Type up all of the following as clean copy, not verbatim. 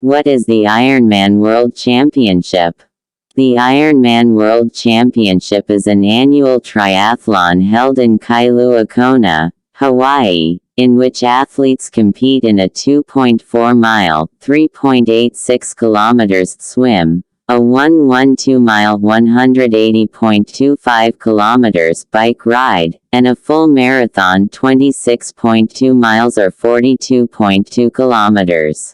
What is the Ironman World Championship? The Ironman World Championship is an annual triathlon held in Kailua Kona, Hawaii, in which athletes compete in a 2.4-mile (3.86 kilometers) swim, a 112-mile (180.25 kilometers) bike ride, and a full marathon 26.2 miles or 42.2 kilometers.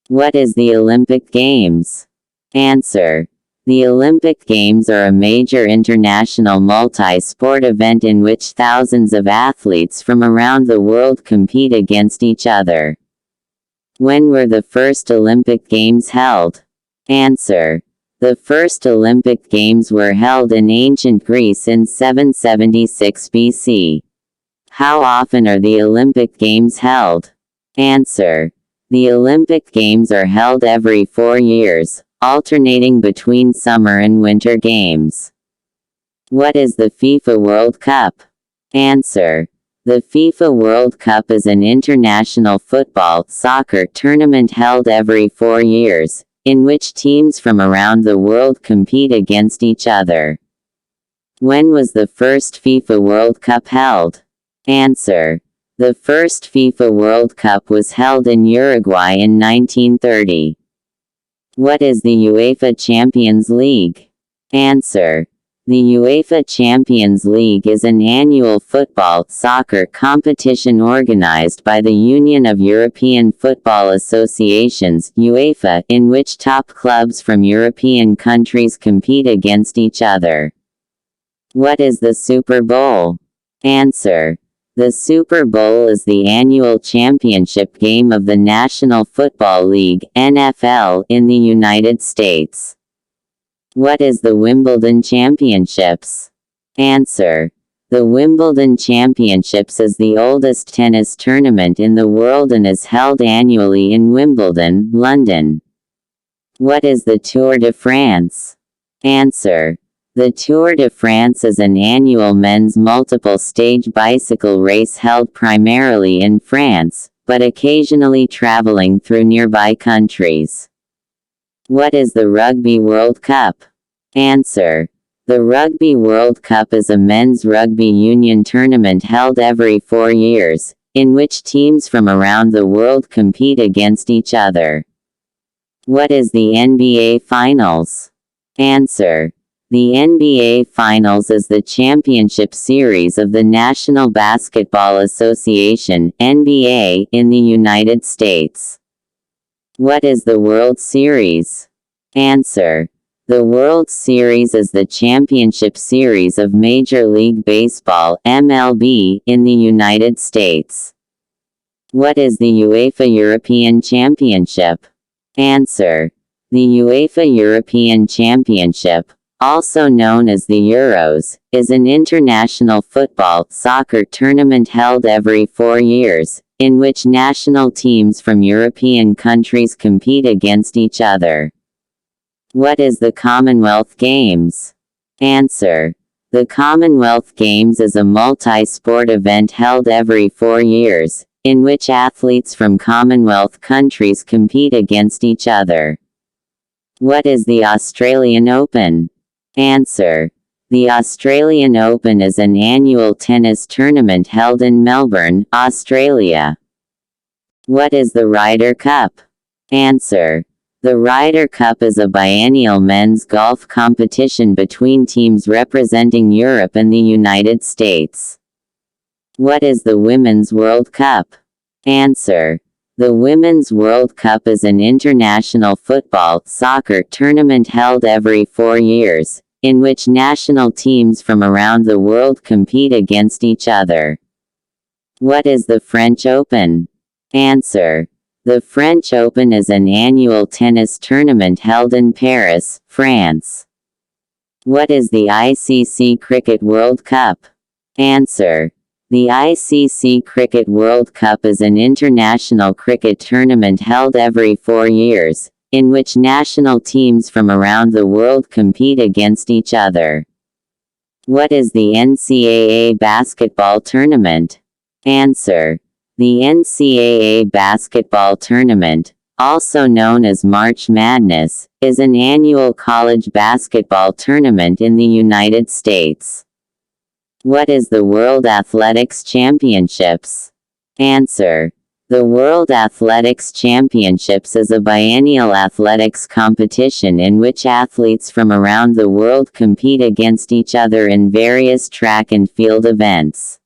What is the Olympic Games? Answer. The Olympic Games are a major international multi-sport event in which thousands of athletes from around the world compete against each other. When were the first Olympic Games held? Answer. The first Olympic Games were held in ancient Greece in 776 BC. How often are the Olympic Games held? Answer. The Olympic Games are held every 4 years, alternating between summer and winter games. What is the FIFA World Cup? Answer. The FIFA World Cup is an international soccer tournament held every 4 years, in which teams from around the world compete against each other. When was the first FIFA World Cup held? Answer. The first FIFA World Cup was held in Uruguay in 1930. What is the UEFA Champions League? Answer. The UEFA Champions League is an annual soccer competition organized by the Union of European Football Associations (UEFA), in which top clubs from European countries compete against each other. What is the Super Bowl? Answer. The Super Bowl is the annual championship game of the National Football League (NFL) in the United States. What is the Wimbledon Championships? Answer. The Wimbledon Championships is the oldest tennis tournament in the world and is held annually in Wimbledon, London. What is the Tour de France? Answer. The Tour de France is an annual men's multiple-stage bicycle race held primarily in France, but occasionally traveling through nearby countries. What is the Rugby World Cup? Answer. The Rugby World Cup is a men's rugby union tournament held every 4 years, in which teams from around the world compete against each other. What is the NBA Finals? Answer. The NBA Finals is the championship series of the National Basketball Association (NBA) in the United States. What is the World Series? Answer. The World Series is the championship series of Major League Baseball (MLB) in the United States. What is the UEFA European Championship? Answer. The UEFA European Championship, also known as the Euros, is an international soccer tournament held every 4 years, in which national teams from European countries compete against each other. What is the Commonwealth Games? Answer. The Commonwealth Games is a multi-sport event held every 4 years, in which athletes from Commonwealth countries compete against each other. What is the Australian Open? Answer. The Australian Open is an annual tennis tournament held in Melbourne, Australia. What is the Ryder Cup? Answer. The Ryder Cup is a biennial men's golf competition between teams representing Europe and the United States. What is the Women's World Cup? Answer. The Women's World Cup is an international soccer tournament held every 4 years, in which national teams from around the world compete against each other. What is the French Open? Answer. The French Open is an annual tennis tournament held in Paris, France. What is the ICC Cricket World Cup? Answer. The ICC Cricket World Cup is an international cricket tournament held every 4 years, in which national teams from around the world compete against each other. What is the NCAA Basketball Tournament? Answer. The NCAA Basketball Tournament, also known as March Madness, is an annual college basketball tournament in the United States. What is the World Athletics Championships? Answer. The World Athletics Championships is a biennial athletics competition in which athletes from around the world compete against each other in various track and field events.